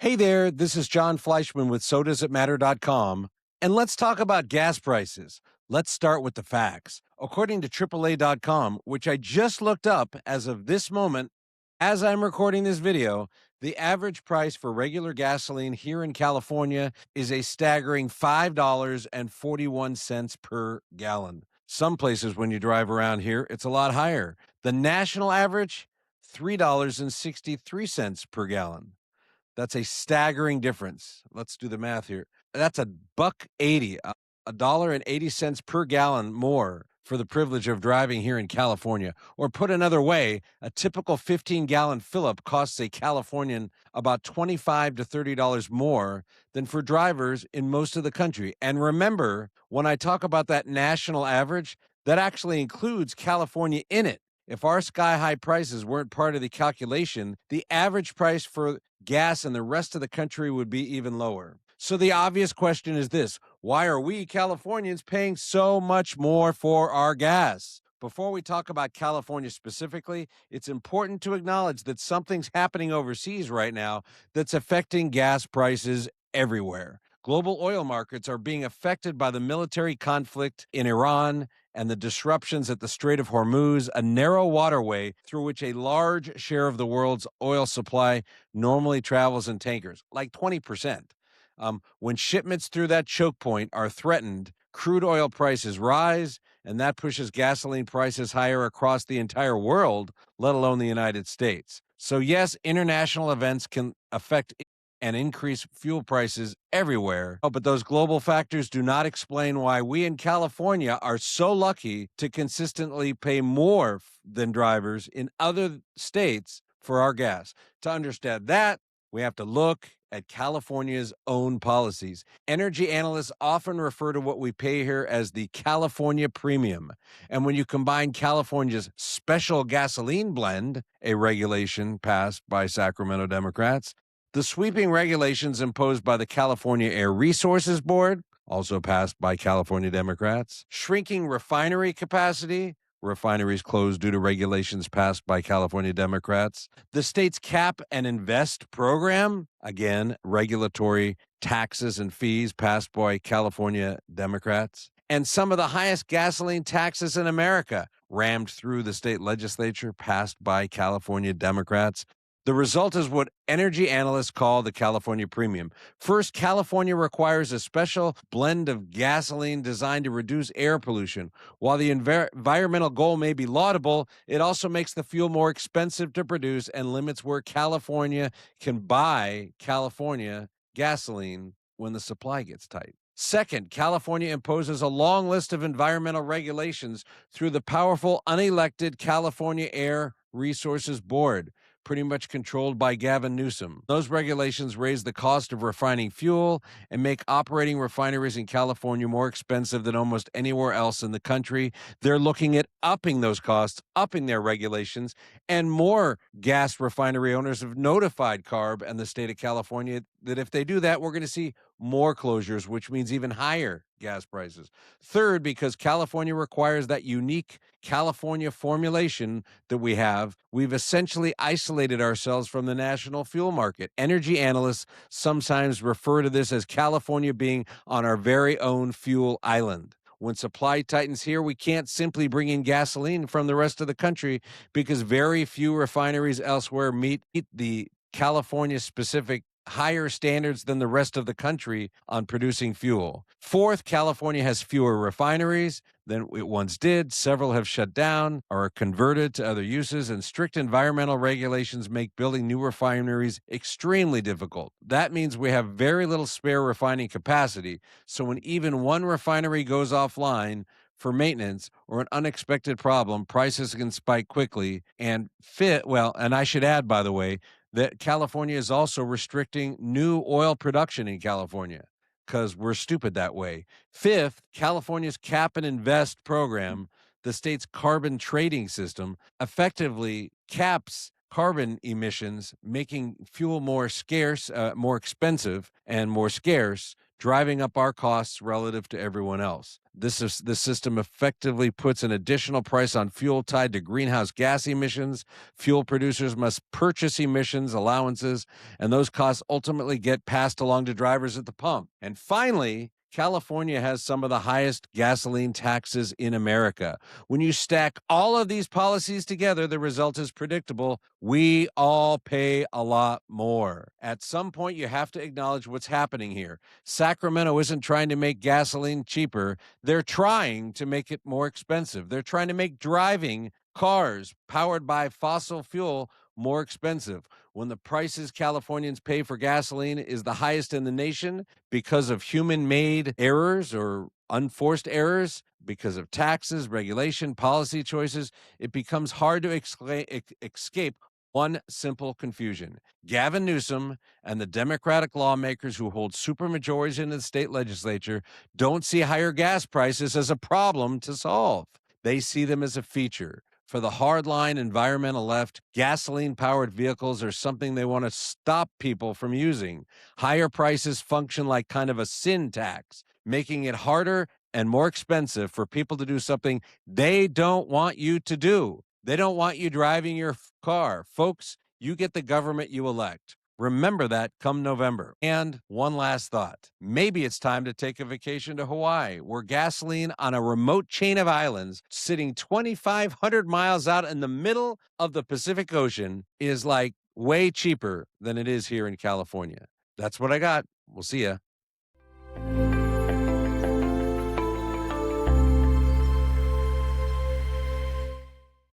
Hey there, this is Jon Fleischman with SoDoesItMatter.com, and let's talk about gas prices. Let's start with the facts. According to AAA.com, which I just looked up as of this moment, as I'm recording this video, the average price for regular gasoline here in California is a staggering $5.41 per gallon. Some places, when you drive around here, it's a lot higher. The national average, $3.63 per gallon. That's a staggering difference. Let's do the math here. That's a buck 80, a dollar and 80 cents per gallon more for the privilege of driving here in California. Or put another way, a typical 15-gallon fill-up costs a Californian about $25 to $30 more than for drivers in most of the country. And remember, when I talk about that national average, that actually includes California in it. If our sky-high prices weren't part of the calculation, the average price for gas in the rest of the country would be even lower. So the obvious question is this: why are we Californians paying so much more for our gas? Before we talk about California specifically, it's important to acknowledge that something's happening overseas right now that's affecting gas prices everywhere. Global oil markets are being affected by the military conflict in Iran and the disruptions at the Strait of Hormuz, a narrow waterway through which a large share of the world's oil supply normally travels in tankers, like 20%. When shipments through that choke point are threatened, crude oil prices rise, and that pushes gasoline prices higher across the entire world, let alone the United States. So yes, international events can affect and increase fuel prices everywhere. But those global factors do not explain why we in California are so lucky to consistently pay more than drivers in other states for our gas. To understand that, we have to look at California's own policies. Energy analysts often refer to what we pay here as the California premium. And when you combine California's special gasoline blend, a regulation passed by Sacramento Democrats, the sweeping regulations imposed by the California Air Resources Board, also passed by California Democrats, shrinking refinery capacity, refineries closed due to regulations passed by California Democrats, the state's cap and invest program, again, regulatory taxes and fees passed by California Democrats, and some of the highest gasoline taxes in America, rammed through the state legislature, passed by California Democrats. The result is what energy analysts call the California premium. First, California requires a special blend of gasoline designed to reduce air pollution. While the environmental goal may be laudable, it also makes the fuel more expensive to produce and limits where California can buy California gasoline when the supply gets tight. Second, California imposes a long list of environmental regulations through the powerful unelected California Air Resources Board, pretty much controlled by Gavin Newsom. Those regulations raise the cost of refining fuel and make operating refineries in California more expensive than almost anywhere else in the country. They're looking at upping those costs, upping their regulations, and more gas refinery owners have notified CARB and the state of California that if they do that, we're going to see more closures, which means even higher gas prices. Third, because California requires that unique California formulation that we have, we've essentially isolated ourselves from the national fuel market. Energy analysts sometimes refer to this as California being on our very own fuel island. When supply tightens here, we can't simply bring in gasoline from the rest of the country because very few refineries elsewhere meet the California-specific higher standards than the rest of the country on producing fuel. Fourth, California has fewer refineries than it once did. Several have shut down or are converted to other uses, and strict environmental regulations make building new refineries extremely difficult. That means we have very little spare refining capacity, so when even one refinery goes offline for maintenance or an unexpected problem, prices can spike quickly. And I should add, by the way, that California is also restricting new oil production in California because we're stupid that way. Fifth, California's cap and invest program, the state's carbon trading system, effectively caps carbon emissions, making fuel more scarce, more expensive, and more scarce driving up our costs relative to everyone else. This system effectively puts an additional price on fuel tied to greenhouse gas emissions. Fuel producers must purchase emissions allowances, and those costs ultimately get passed along to drivers at the pump. And finally, California has some of the highest gasoline taxes in America. When you stack all of these policies together, the result is predictable. We all pay a lot more. At some point, you have to acknowledge what's happening here. Sacramento isn't trying to make gasoline cheaper, they're trying to make it more expensive. They're trying to make driving cars powered by fossil fuel more expensive. When the prices Californians pay for gasoline is the highest in the nation because of human made errors or unforced errors, because of taxes, regulation, policy choices, it becomes hard to escape one simple confusion. Gavin Newsom and the Democratic lawmakers who hold supermajorities in the state legislature don't see higher gas prices as a problem to solve. They see them as a feature. For the hardline environmental left, gasoline powered vehicles are something they want to stop people from using. Higher prices function like kind of a sin tax, making it harder and more expensive for people to do something they don't want you to do. They don't want you driving your car. Folks, you get the government you elect. Remember that come November. And one last thought. Maybe it's time to take a vacation to Hawaii, where gasoline on a remote chain of islands sitting 2,500 miles out in the middle of the Pacific Ocean is like way cheaper than it is here in California. That's what I got. We'll see ya.